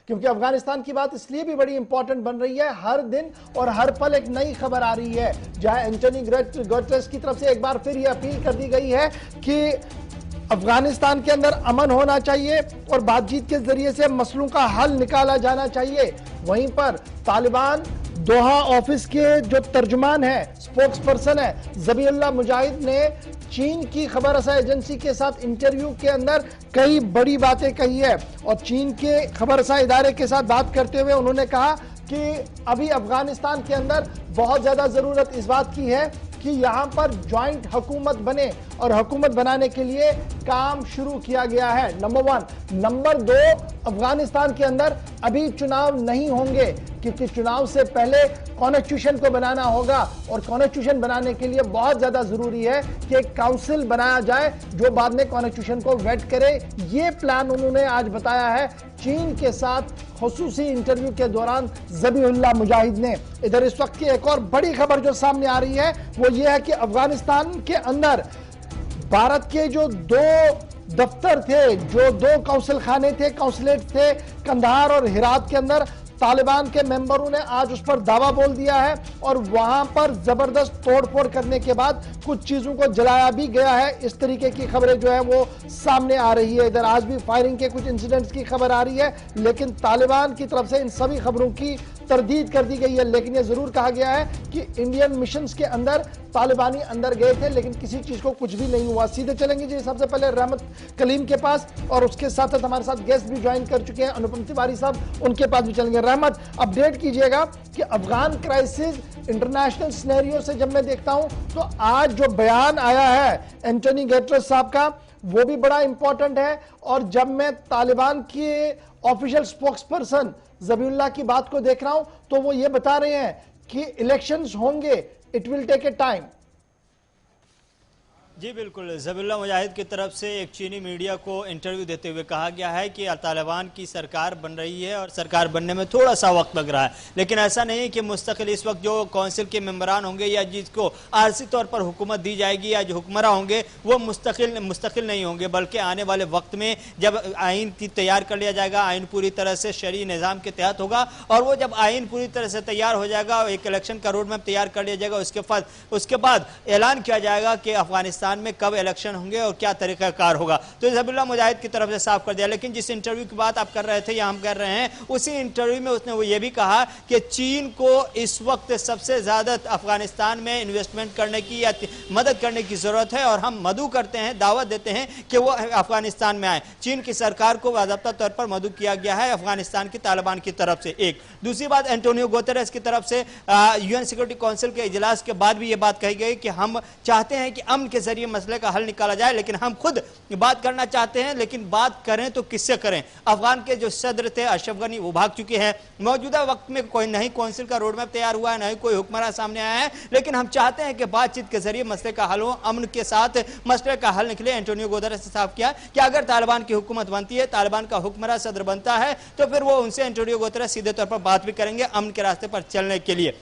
क्योंकि अफगानिस्तान की बात इसलिए भी बड़ी इंपॉर्टेंट बन रही है, हर दिन और हर पल एक नई खबर आ रही है, जहां एंटोनी गुटेरेस की तरफ से एक बार फिर यह अपील कर दी गई है कि अफगानिस्तान के अंदर अमन होना चाहिए और बातचीत के जरिए से मसलों का हल निकाला जाना चाहिए। वहीं पर तालिबान दोहा ऑफिस के जो तर्जुमान है, स्पोक्स पर्सन है ज़बीहुल्लाह मुजाहिद ने चीन की खबर रसा एजेंसी के साथ इंटरव्यू के अंदर कई बड़ी बातें कही है और चीन के खबर रसा इदारे के साथ बात करते हुए उन्होंने कहा कि अभी अफगानिस्तान के अंदर बहुत ज्यादा जरूरत इस बात की है कि यहां पर ज्वाइंट हुकूमत बने और हुकूमत बनाने के लिए काम शुरू किया गया है, नंबर 1। नंबर 2, अफगानिस्तान के अंदर अभी चुनाव नहीं होंगे क्योंकि चुनाव से पहले कॉन्स्टिट्यूशन को बनाना होगा और कॉन्स्टिट्यूशन बनाने के लिए बहुत ज्यादा जरूरी है कि एक काउंसिल बनाया जाए जो बाद में कॉन्स्टिट्यूशन को वेट करे। ये प्लान उन्होंने आज बताया है चीन के साथ खुसूसी इंटरव्यू के दौरान ज़बीहुल्लाह मुजाहिद ने। इधर इस वक्त की एक और बड़ी खबर जो सामने आ रही है वो ये है कि अफगानिस्तान के अंदर भारत के जो 2 दफ्तर थे, जो 2 काउंसिल खाने थे, काउंसलेट थे कंधार और हिरात के अंदर, तालिबान के मेंबरों ने आज उस पर दावा बोल दिया है और वहां पर जबरदस्त तोड़फोड़ करने के बाद कुछ चीजों को जलाया भी गया है। इस तरीके की खबरें जो है वो सामने आ रही है। इधर आज भी फायरिंग के कुछ इंसिडेंट्स की खबर आ रही है, लेकिन तालिबान की तरफ से इन सभी खबरों की तरदीद कर दी गई है। लेकिन यह जरूर कहा गया है कि इंडियन मिशंस के अंदर तालिबानी अंदर गए थे लेकिन किसी चीज को कुछ भी नहीं हुआ। सीधे चलेंगे जी सबसे पहले रहमत कलीम के पास और उसके साथ साथ हमारे साथ गेस्ट भी ज्वाइन कर चुके हैं, अनुपम तिवारी साहब, उनके पास भी चलेंगे। रहमत, अपडेट कीजिएगा कि अफगान क्राइसिस इंटरनेशनल सिनेरियो से जब मैं देखता हूं तो आज जो बयान आया है एंटोनी गुटेरेस साहब का वो भी बड़ा इंपॉर्टेंट है और जब मैं तालिबान के ऑफिशियल स्पोक्स पर्सन ज़बीहुल्लाह की बात को देख रहा हूं तो वो ये बता रहे हैं कि इलेक्शंस होंगे, it will take a time. जी बिल्कुल, ज़बीहुल्लाह मुजाहिद की तरफ से एक चीनी मीडिया को इंटरव्यू देते हुए कहा गया है कि तालिबान की सरकार बन रही है और सरकार बनने में थोड़ा सा वक्त लग रहा है, लेकिन ऐसा नहीं है कि मुस्तकिल इस वक्त जो काउंसिल के मेंबरान होंगे या जिसको आरसी तौर पर हुकूमत दी जाएगी या जो हुक्मरान होंगे वो मुस्तकिल नहीं होंगे, बल्कि आने वाले वक्त में जब आइन की तैयार कर लिया जाएगा, आइन पूरी तरह से शरई निज़ाम के तहत होगा और वो जब आइन पूरी तरह से तैयार हो जाएगा, एक इलेक्शन का रोड मैप तैयार कर लिया जाएगा, उसके बाद ऐलान किया जाएगा कि अफगानिस्तान में कब इलेक्शन होंगे और क्या तरीकाकार होगा। तो ज़बीहुल्लाह मुजाहिद की तरफ से साफ कर दिया। लेकिन जिस इंटरव्यू की बात आप कर रहे थे या हम कर रहे हैं, उसी इंटरव्यू में उसने वो ये भी कहा कि चीन को इस वक्त सबसे ज्यादा अफगानिस्तान में इन्वेस्टमेंट करने की या मदद करने की जरूरत है और हम मदऊ करते हैं, दावत देते हैं कि वो अफगानिस्तान में आए। चीन की सरकार को बाज़ाब्ता तौर पर मदऊ किया गया है अफगानिस्तान की तालिबान की तरफ से। एक दूसरी बात, एंटोनियो गुटेरेस की तरफ से यूएन सिक्योरिटी काउंसिल के इजलास के बाद भी ये बात कही गई कि हम चाहते हैं कि अमन के जरिए मसले का हल निकाला जाए, लेकिन हम खुद बात करना चाहते हैं, लेकिन बात करें तो किससे करें। अफगान के जो सदर थे अशरफ गनी वो भाग चुके हैं, मौजूदा वक्त में कोई नहीं काउंसिल का रोड मैप तैयार हुआ है, नहीं कोई हुक्मरान सामने आया है, लेकिन हम चाहते हैं कि बातचीत के जरिए मसले का हल हो, अमन के साथ मसले का हल निकले। एंटोनियो गुटेरेस ने साफ किया कि अगर तालिबान की हुकूमत बनती है, तालिबान का हुक्मरान सदर बनता है, तो फिर वो उनसे एंटोनियो गुटेरेस सीधे तौर पर बात भी करेंगे अमन के रास्ते पर चलने के लिए।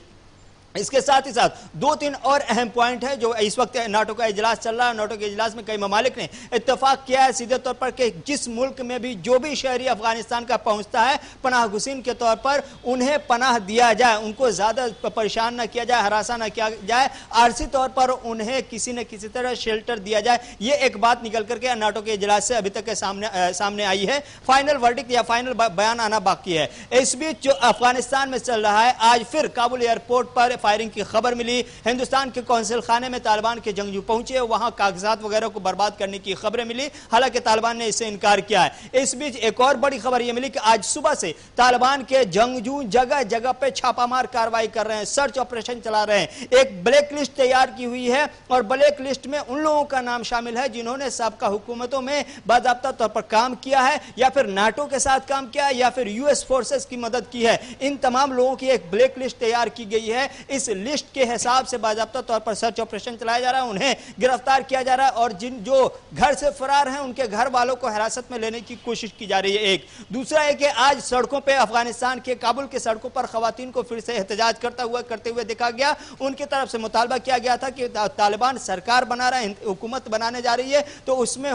इसके साथ ही साथ 2-3 और अहम पॉइंट है जो इस वक्त नाटो का इजलास चल रहा है। नाटो के इजलास में कई ममालिक ने इत्तेफाक किया है सीधे तौर पर कि जिस मुल्क में भी जो भी शहरी अफगानिस्तान का पहुंचता है पनाह गुसीन के तौर पर उन्हें पनाह दिया जाए, उनको ज्यादा परेशान ना किया जाए, हरासा ना किया जाए, आरसी तौर पर उन्हें किसी न किसी तरह शेल्टर दिया जाए। ये एक बात निकल करके नाटो के इजलास से अभी तक के सामने आई है। फाइनल वर्डिक्ट या फाइनल बयान आना बाकी है। इस बीच जो अफगानिस्तान में चल रहा है, आज फिर काबुल एयरपोर्ट पर फायरिंग की खबर मिली। हिंदुस्तान के कौंसिल खाने में तालिबान के जंगजू पहुंचे, वहां कागजात वगैरह को बर्बाद करने की खबरें मिली, हालांकि तालिबान ने इससे इनकार किया है। इस बीच एक और बड़ी खबर यह मिली कि आज सुबह से तालिबान के जंगजू जगह जगह पे छापामार कार्रवाई कर रहे हैं, सर्च ऑपरेशन चला रहे हैं। एक ब्लैक लिस्ट तैयार की हुई है और ब्लैक लिस्ट में उन लोगों का नाम शामिल है जिन्होंने साबका हुकूमतों में बाज़ाब्ता तौर पर काम किया है या फिर नाटो के साथ काम किया है या फिर यूएस फोर्सेस की मदद की है। इन तमाम लोगों की एक ब्लैक लिस्ट तैयार की गई है। इस लिस्ट के हिसाब से बाकायदा तौर पर सर्च ऑपरेशन चलाया जा रहा है, उन्हें गिरफ्तार किया जा रहा है और जिन जो घर से फरार हैं उनके घर वालों को हिरासत में लेने की कोशिश की जा रही है। एक दूसरा है कि आज सड़कों पे अफगानिस्तान के काबुल के सड़कों पर खवातीन को फिर से एहतजाज करते हुए देखा गया। उनकी तरफ से मुतालबा किया गया था कि तालिबान सरकार बना रहा है, हुकूमत बनाने जा रही है, तो उसमें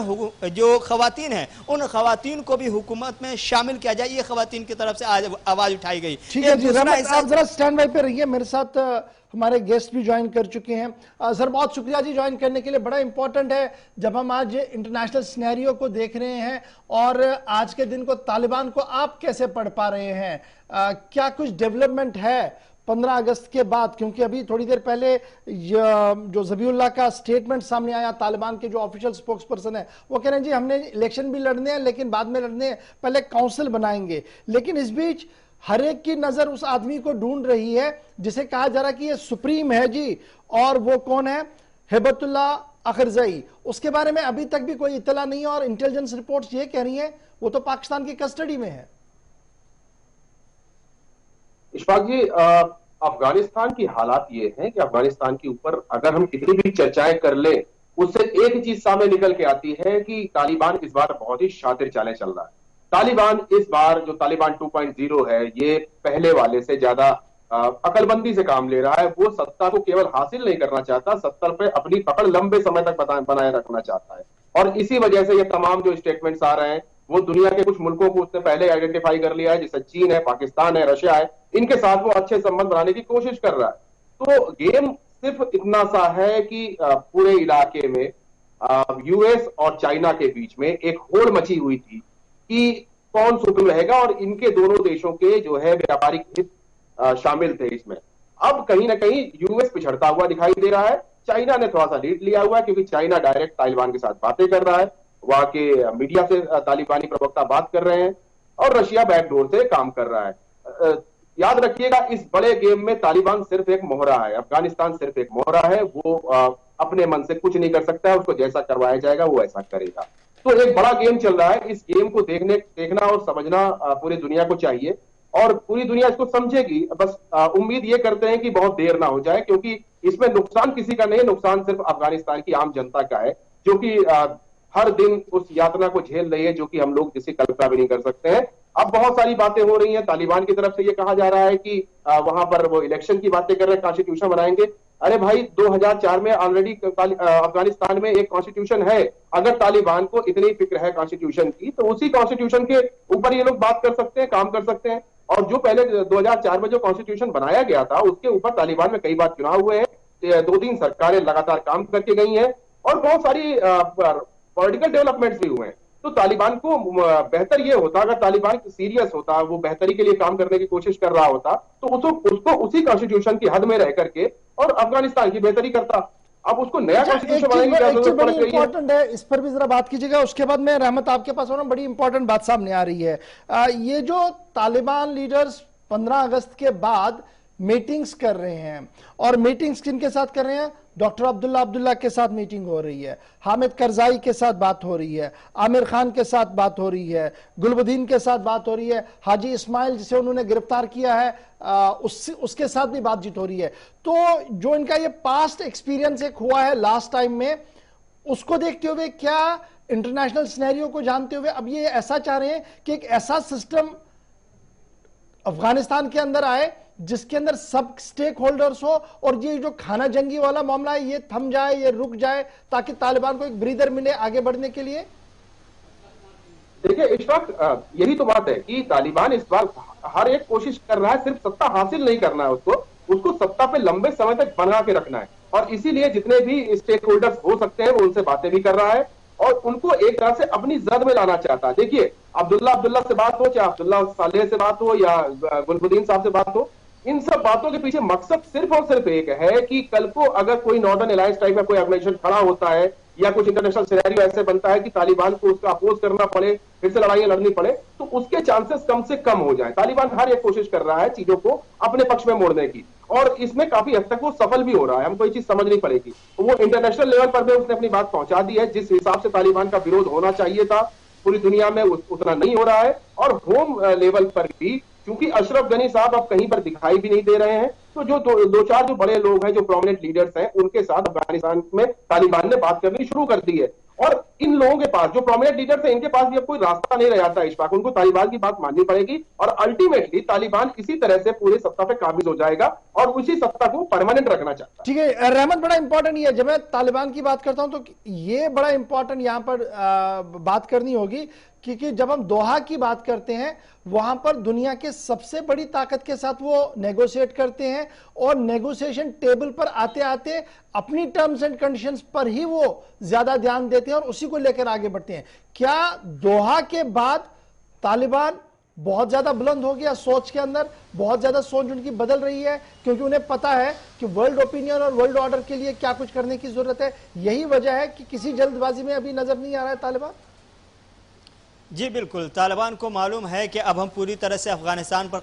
जो खवातीन हैं उन खवातीन को भी हुकूमत में शामिल किया जाए, ये खवातीन की तरफ से आज आवाज उठाई गई। ठीक है जी, आप जरा स्टैंड बाय पे रहिए, मेरे साथ हमारे गेस्ट भी ज्वाइन कर चुके हैं। सर बहुत शुक्रिया जी ज्वाइन करने के लिए। बड़ा इंपॉर्टेंट है जब हम आज इंटरनेशनल सिनेरियो को देख रहे हैं और आज के दिन को तालिबान को आप कैसे पढ़ पा रहे हैं, क्या कुछ डेवलपमेंट है 15 अगस्त के बाद? क्योंकि अभी थोड़ी देर पहले जो ज़बीउल्लाह का स्टेटमेंट सामने आया, तालिबान के जो ऑफिशियल स्पोक्स पर्सन है वो कह रहे हैं जी हमने इलेक्शन भी लड़ने हैं लेकिन बाद में लड़ने हैं, पहले काउंसिल बनाएंगे। लेकिन इस बीच हर एक की नजर उस आदमी को ढूंढ रही है जिसे कहा जा रहा कि ये सुप्रीम है जी, और वो कौन है? हिबतुल्लाह अखरजई। उसके बारे में अभी तक भी कोई इत्तला नहीं है और इंटेलिजेंस रिपोर्ट्स ये कह रही हैं वो तो पाकिस्तान की कस्टडी में है। इशफाक जी, अफगानिस्तान की हालात ये हैं कि अफगानिस्तान के ऊपर अगर हम कितनी भी चर्चाएं कर लें, उससे एक चीज सामने निकल के आती है कि तालिबान इस बार बहुत ही शातिर चालें चल रहा है। तालिबान इस बार जो तालिबान 2.0 है, ये पहले वाले से ज्यादा अकलमंदी से काम ले रहा है। वो सत्ता को केवल हासिल नहीं करना चाहता, सत्ता पे अपनी पकड़ लंबे समय तक बनाए रखना चाहता है। और इसी वजह से ये तमाम जो स्टेटमेंट्स आ रहे हैं वो दुनिया के कुछ मुल्कों को उसने पहले आइडेंटिफाई कर लिया है, जैसे चीन है, पाकिस्तान है, रशिया है, इनके साथ वो अच्छे संबंध बनाने की कोशिश कर रहा है। तो गेम सिर्फ इतना सा है कि पूरे इलाके में यूएस और चाइना के बीच में एक होड़ मची हुई थी कि कौन सुप्रीम रहेगा, और इनके दोनों देशों के जो है व्यापारिक हित शामिल थे इसमें। अब कहीं ना कहीं यूएस पिछड़ता हुआ दिखाई दे रहा है, चाइना ने थोड़ा सा लीड लिया हुआ है क्योंकि चाइना डायरेक्ट तालिबान के साथ बातें कर रहा है, वहां के मीडिया से तालिबानी प्रवक्ता बात कर रहे हैं, और रशिया बैकडोर से काम कर रहा है। याद रखिएगा, इस बड़े गेम में तालिबान सिर्फ एक मोहरा है, अफगानिस्तान सिर्फ एक मोहरा है। वो अपने मन से कुछ नहीं कर सकता है, उसको जैसा करवाया जाएगा वो ऐसा करेगा। तो एक बड़ा गेम चल रहा है, इस गेम को देखना और समझना पूरी दुनिया को चाहिए, और पूरी दुनिया इसको समझेगी। बस उम्मीद ये करते हैं कि बहुत देर ना हो जाए, क्योंकि इसमें नुकसान किसी का नहीं है, नुकसान सिर्फ अफगानिस्तान की आम जनता का है, जो कि हर दिन उस यातना को झेल रही है, जो कि हम लोग किसी कल्पना भी नहीं कर सकते हैं। अब बहुत सारी बातें हो रही हैं, तालिबान की तरफ से ये कहा जा रहा है कि वहां पर वो इलेक्शन की बातें कर रहे हैं, कॉन्स्टिट्यूशन बनाएंगे। अरे भाई, 2004 में ऑलरेडी अफगानिस्तान में एक कॉन्स्टिट्यूशन है। अगर तालिबान को इतनी फिक्र है कॉन्स्टिट्यूशन की, तो उसी कॉन्स्टिट्यूशन के ऊपर ये लोग बात कर सकते हैं, काम कर सकते हैं। और जो पहले 2004 में जो कॉन्स्टिट्यूशन बनाया गया था, उसके ऊपर तालिबान में कई बार चुनाव हुए हैं, 2-3 सरकारें लगातार काम करके गई हैं, और बहुत सारी पॉलिटिकल डेवलपमेंट्स भी हुए हैं। तो तालिबान को बेहतर ये होता, अगर तालिबान सीरियस होता, वो बेहतरी के लिए काम करने की कोशिश कर रहा होता, तो उसको उसी कॉन्स्टिट्यूशन की हद में रह करके और अफगानिस्तान की बेहतरी करता। अब उसको नया कॉन्स्टिट्यूशन बनाने की जरूरत पड़ रही है। इस पर भी जरा बात कीजिएगा, उसके बाद में रहमत आपके पास होना, बड़ी इंपॉर्टेंट बात सामने आ रही है। ये जो तालिबान लीडर्स 15 अगस्त के बाद मीटिंग्स कर रहे हैं, और मीटिंग्स किनके साथ कर रहे हैं? डॉक्टर अब्दुल्ला के साथ मीटिंग हो रही है, हामिद करजाई के साथ बात हो रही है, आमिर खान के साथ बात हो रही है, गुलबदीन के साथ बात हो रही है, हाजी इस्माइल जिसे उन्होंने गिरफ्तार किया है उसके साथ भी बातचीत हो रही है। तो जो इनका ये पास्ट एक्सपीरियंस एक हुआ है लास्ट टाइम में, उसको देखते हुए, क्या इंटरनेशनल सिनेरियो को जानते हुए अब ये ऐसा चाह रहे हैं कि एक ऐसा सिस्टम अफगानिस्तान के अंदर आए जिसके अंदर सब स्टेक होल्डर्स हो, और ये जो खाना जंगी वाला मामला है ये थम जाए, ये रुक जाए, ताकि तालिबान को एक ब्रीदर मिले आगे बढ़ने के लिए? देखिए इशफाक, यही तो बात है कि तालिबान इस बार हर एक कोशिश कर रहा है, सिर्फ सत्ता हासिल नहीं करना है उसको सत्ता पे लंबे समय तक बना के रखना है, और इसीलिए जितने भी स्टेक होल्डर्स हो सकते हैं वो उनसे बातें भी कर रहा है, और उनको एक तरह से अपनी जद में लाना चाहता है। देखिए, अब्दुल्ला से बात हो, चाहे अब्दुल्ला सालेह से बात हो या गुलबदीन साहब से बात हो, इन सब बातों के पीछे मकसद सिर्फ और सिर्फ एक है कि कल को अगर कोई नॉर्दर्न अलायंस टाइप का कोई ऑर्गेनाइजेशन खड़ा होता है, या कुछ इंटरनेशनल सिनेरियो ऐसे बनता है कि तालिबान को उसका अपोज करना पड़े, फिर से लड़ाइयां लड़नी पड़े, तो उसके चांसेस कम से कम हो जाए। तालिबान हर एक कोशिश कर रहा है चीजों को अपने पक्ष में मोड़ने की, और इसमें काफी हद तक वो सफल भी हो रहा है। हमको ये चीज समझनी पड़ेगी। वो इंटरनेशनल लेवल पर भी उसने अपनी बात पहुंचा दी है, जिस हिसाब से तालिबान का विरोध होना चाहिए था पूरी दुनिया में उतना नहीं हो रहा है, और होम लेवल पर भी क्योंकि अशरफ गनी साहब अब कहीं पर दिखाई भी नहीं दे रहे हैं। तो जो दो चार जो बड़े लोग हैं, जो प्रोमिनेंट लीडर्स हैं, उनके साथ अफगानिस्तान में तालिबान ने बात करनी शुरू कर दी है। और इन लोगों के पास, जो प्रोमिनेंट लीडर्स हैं, इनके पास भी अब कोई रास्ता नहीं रह जाता है इशफाक। उनको तालिबान की बात माननी पड़ेगी और अल्टीमेटली तालिबान इसी तरह से पूरे सत्ता पे काबिज हो जाएगा और उसी सत्ता को परमानेंट रखना चाहता है। ठीक है रहमत, बड़ा इंपॉर्टेंट ये, जब मैं तालिबान की बात करता हूं तो ये बड़ा इंपॉर्टेंट यहां पर बात करनी होगी, क्योंकि जब हम दोहा की बात करते हैं वहां पर दुनिया के सबसे बड़ी ताकत के साथ वो नेगोशिएट करते हैं और नेगोशिएशन टेबल पर आते आते अपनी टर्म्स एंड कंडीशंस पर ही वो ज्यादा ध्यान देते हैं और उसी को लेकर आगे बढ़ते हैं। क्या दोहा के बाद तालिबान बहुत ज्यादा बुलंद हो गया सोच के अंदर, बहुत ज्यादा सोच उनकी बदल रही है, क्योंकि उन्हें पता है कि वर्ल्ड ओपिनियन और वर्ल्ड ऑर्डर के लिए क्या कुछ करने की जरूरत है? यही वजह है कि किसी जल्दबाजी में अभी नजर नहीं आ रहा है तालिबान। जी बिल्कुल, तालिबान को मालूम है कि अब हम पूरी तरह से अफगानिस्तान पर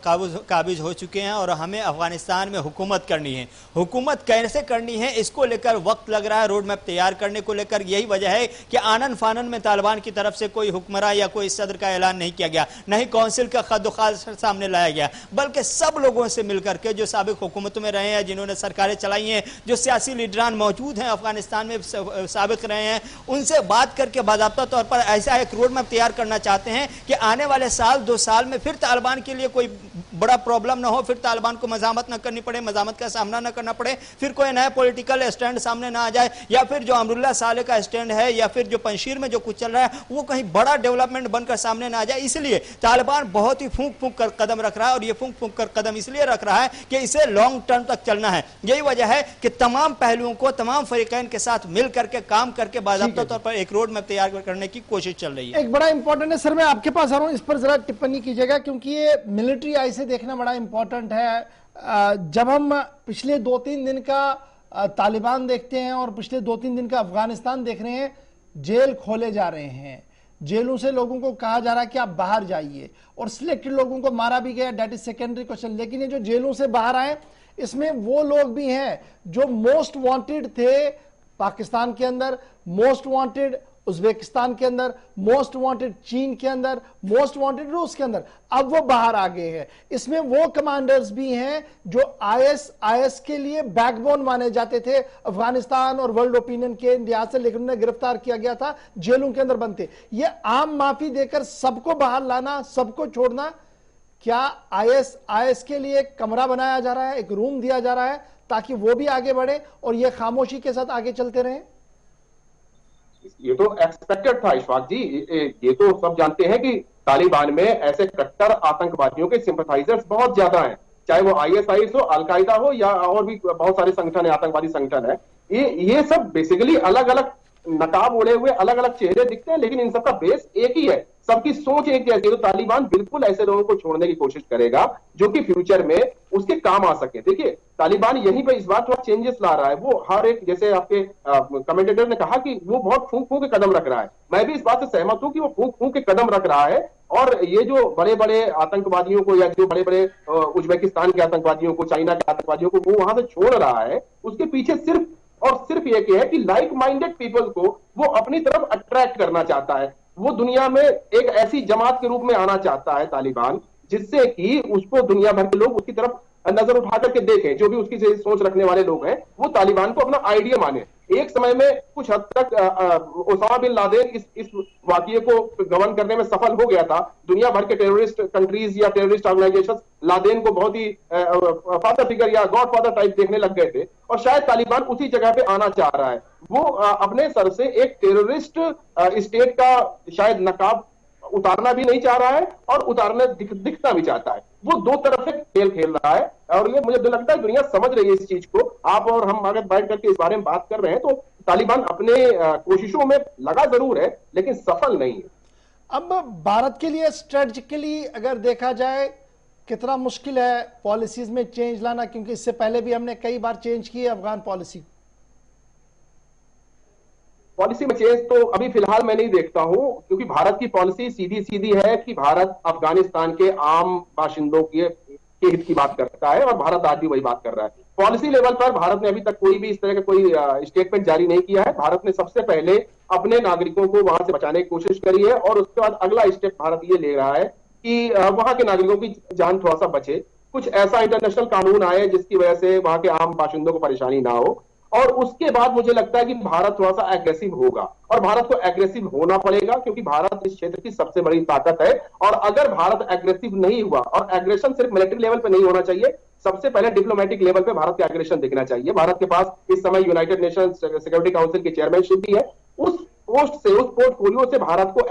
काबिज हो चुके हैं और हमें अफगानिस्तान में हुकूमत करनी है। हुकूमत कैसे करनी है इसको लेकर वक्त लग रहा है, रोड मैप तैयार करने को लेकर। यही वजह है कि आनन फानन में तालिबान की तरफ से कोई हुक्मरान या कोई सदर का ऐलान नहीं किया गया, नहीं काउंसिल का खदोखाल सामने लाया गया, बल्कि सब लोगों से मिलकर के, जो साबिक हुकूमतों में रहे हैं, जिन्होंने सरकारें चलाई हैं, जो सियासी लीडरान मौजूद हैं अफगानिस्तान में साबिक रहे हैं, उनसे बात करके बाकायदा तौर पर ऐसा एक रोड मैप तैयार करना चाहते हैं कि आने वाले साल 2 साल में फिर तालिबान के लिए कोई बड़ा प्रॉब्लम ना हो, फिर तालिबान को मजामत ना करनी पड़े, मजामत का सामना ना करना पड़े, फिर कोई नया पॉलिटिकल स्टैंड सामने ना आ जाए, या फिर जो अमरुल्लाह साले का स्टैंड है या फिर जो पंशीर में जो कुछ चल रहा है वो कहीं बड़ा डेवलपमेंट बनकर सामने ना आ जाए। इसलिए तालिबान बहुत ही फूंक फूंक कर कदम रख रहा है और ये फूंक फूंक कर कदम इसलिए रख रहा है कि इसे लॉन्ग टर्म तक चलना है। यही वजह है कि तमाम पहलुओं को, तमाम फरीकैन के साथ मिल करके काम करके बाकायदा तौर पर एक रोड मैप तैयार करने की कोशिश चल रही है। एक बड़ा इंपॉर्टेंट है सर, मैं आपके पास आ रहा हूं, इस पर जरा टिप्पणी कीजिएगा, क्योंकि ये मिलिट्री आई से देखना बड़ा इंपॉर्टेंट है। जब हम पिछले 2-3 दिन का तालिबान देखते हैं और पिछले 2-3 दिन का अफगानिस्तान देख रहे हैं, जेल खोले जा रहे हैं, जेलों से लोगों को कहा जा रहा है कि आप बाहर जाइए, और सिलेक्टेड लोगों को मारा भी गया, दैट इज सेकेंडरी क्वेश्चन। लेकिन ये जो जेलों से बाहर आए, इसमें वो लोग भी हैं जो मोस्ट वांटेड थे पाकिस्तान के अंदर, मोस्ट वांटेड उज्बेकिस्तान के अंदर, मोस्ट वांटेड चीन के अंदर, मोस्ट वांटेड रूस के अंदर, अब वो बाहर आ गए हैं। इसमें वो कमांडर्स भी हैं जो आईएस के लिए बैकबोन माने जाते थे अफगानिस्तान और वर्ल्ड ओपिनियन के लिहाज से, लेकिन उन्हें गिरफ्तार किया गया था, जेलों के अंदर बनते। ये आम माफी देकर सबको बाहर लाना, सबको छोड़ना, क्या आईएस के लिए एक कमरा बनाया जा रहा है, एक रूम दिया जा रहा है ताकि वो भी आगे बढ़े और ये खामोशी के साथ आगे चलते रहे? ये तो एक्सपेक्टेड था इशफाक जी। ये तो सब जानते हैं कि तालिबान में ऐसे कट्टर आतंकवादियों के सिंपथाइजर्स बहुत ज्यादा हैं, चाहे वो आईएसआईएस हो, अलकायदा हो, या और भी बहुत सारे संगठन है, आतंकवादी संगठन है। ये सब बेसिकली अलग अलग नकाब ओढ़े हुए अलग अलग चेहरे दिखते हैं, लेकिन इन सबका बेस एक ही है, सबकी सोच एक जैसी है। तो तालिबान बिल्कुल ऐसे लोगों को छोड़ने की कोशिश करेगा जो कि फ्यूचर में उसके काम आ सके। देखिए, तालिबान यहीं पे इस बार थोड़ा चेंजेस ला रहा है। वो हर एक, जैसे आपके कमेंटेटर ने कहा कि वो बहुत फूंक फूंक के कदम रख रहा है, मैं भी इस बात से सहमत हूं कि वो फूंक फूंक के कदम रख रहा है। और ये जो बड़े बड़े आतंकवादियों को, या जो बड़े बड़े उज्बेकिस्तान के आतंकवादियों को, चाइना के आतंकवादियों को वो वहां से छोड़ रहा है, उसके पीछे सिर्फ और सिर्फ ये है कि लाइक माइंडेड पीपल को वो अपनी तरफ अट्रैक्ट करना चाहता है। वो दुनिया में एक ऐसी जमात के रूप में आना चाहता है तालिबान, जिससे कि उसको दुनिया भर के लोग उसकी तरफ नजर उठा करके देखें। जो भी उसकी सोच रखने वाले लोग हैं वो तालिबान को अपना आइडिया माने। एक समय में कुछ हद तक ओसामा बिन लादेन इस वाकये को गवर्न करने में सफल हो गया था। दुनिया भर के टेररिस्ट कंट्रीज या टेररिस्ट ऑर्गेनाइजेशन लादेन को बहुत ही फादर फिगर या गॉड फादर टाइप देखने लग गए थे, और शायद तालिबान उसी जगह पे आना चाह रहा है। वो अपने सर से एक टेररिस्ट स्टेट का शायद नकाब उतारना भी नहीं चाह रहा है और उतारने दिखना भी चाहता है। वो दो तरफ से खेल खेल रहा है, और ये मुझे लगता है दुनिया समझ रही है इस चीज को। आप और हम अगर बैठ करके इस बारे में बात कर रहे हैं तो तालिबान अपने कोशिशों में लगा जरूर है, लेकिन सफल नहीं है। अब भारत के लिए स्ट्रेटेजिकली अगर देखा जाए कितना मुश्किल है पॉलिसीज में चेंज लाना, क्योंकि इससे पहले भी हमने कई बार चेंज की है अफगान पॉलिसी में चेंज तो अभी फिलहाल मैं नहीं देखता हूं, क्योंकि भारत की पॉलिसी सीधी सीधी है कि भारत अफगानिस्तान के आम बाशिंदों के हित की बात करता है, और भारत आज भी वही बात कर रहा है। पॉलिसी लेवल पर भारत ने अभी तक कोई भी इस तरह का कोई स्टेटमेंट जारी नहीं किया है। भारत ने सबसे पहले अपने नागरिकों को वहां से बचाने की कोशिश करी है, और उसके बाद अगला स्टेप भारत ये ले रहा है कि वहां के नागरिकों की जान थोड़ा सा बचे, कुछ ऐसा इंटरनेशनल कानून आए जिसकी वजह से वहां के आम बाशिंदों को परेशानी ना हो। और उसके बाद मुझे लगता है कि भारत थोड़ा सा एग्रेसिव होगा, और भारत को एग्रेसिव होना पड़ेगा क्योंकि भारत इस क्षेत्र की सबसे बड़ी ताकत है। और अगर भारत एग्रेसिव नहीं हुआ, और एग्रेशन सिर्फ मिलिट्री लेवल पे नहीं होना चाहिए, सबसे पहले डिप्लोमेटिक लेवल पे भारत का एग्रेशन दिखना चाहिए। भारत के पास इस समय यूनाइटेड नेशन सिक्योरिटी काउंसिल की चेयरमैनशिप भी है, उस पोस्ट से, उस पोर्टफोलियो से भारत को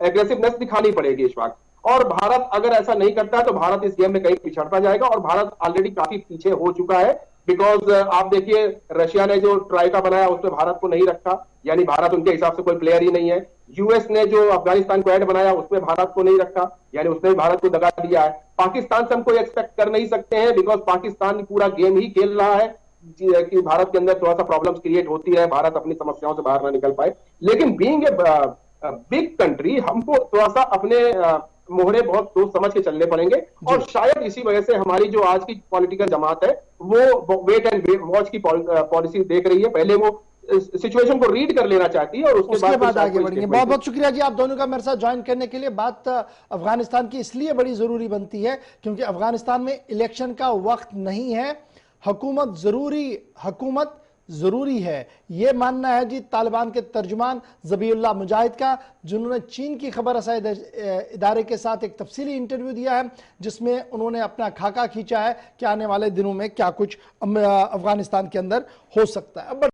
एग्रेसिवनेस दिखानी पड़ेगी इस वक्त। और भारत अगर ऐसा नहीं करता है तो भारत इस गेम में कहीं पिछड़ता जाएगा, और भारत ऑलरेडी काफी पीछे हो चुका है। बिकॉज आप देखिए, रशिया ने जो ट्राइका बनाया उसमें भारत को नहीं रखा, यानी भारत उनके हिसाब से कोई प्लेयर ही नहीं है। यूएस ने जो अफगानिस्तान को ऐड बनाया उसमें भारत को नहीं रखा, यानी उसने भी भारत को दगा दिया है। पाकिस्तान से हम कोई एक्सपेक्ट कर नहीं सकते हैं, बिकॉज पाकिस्तान पूरा गेम ही खेल रहा है कि भारत के अंदर थोड़ा सा प्रॉब्लम्स क्रिएट होती है, भारत अपनी समस्याओं से बाहर ना निकल पाए। लेकिन बीइंग ए बिग कंट्री, हमको थोड़ा सा अपने मोहरे बहुत सोच समझ के चलने पड़ेंगे। और शायद इसी वजह से हमारी जो आज की पॉलिटिकल जमात है वो वेट एंड वॉच की पॉलिसी देख रही है। पहले वो सिचुएशन को रीड कर लेना चाहती है और उसके बाद आगे बढ़ेंगे। बहुत बहुत शुक्रिया जी आप दोनों का मेरे साथ ज्वाइन करने के लिए। बात अफगानिस्तान की इसलिए बड़ी जरूरी बनती है क्योंकि अफगानिस्तान में इलेक्शन का वक्त नहीं है, हुकूमत जरूरी है, यह मानना है जी तालिबान के तर्जुमान ज़बीहुल्लाह मुजाहिद का, जिन्होंने चीन की खबर रसाई इदारे के साथ एक तफसीली इंटरव्यू दिया है जिसमें उन्होंने अपना खाका खींचा है कि आने वाले दिनों में क्या कुछ अफगानिस्तान के अंदर हो सकता है।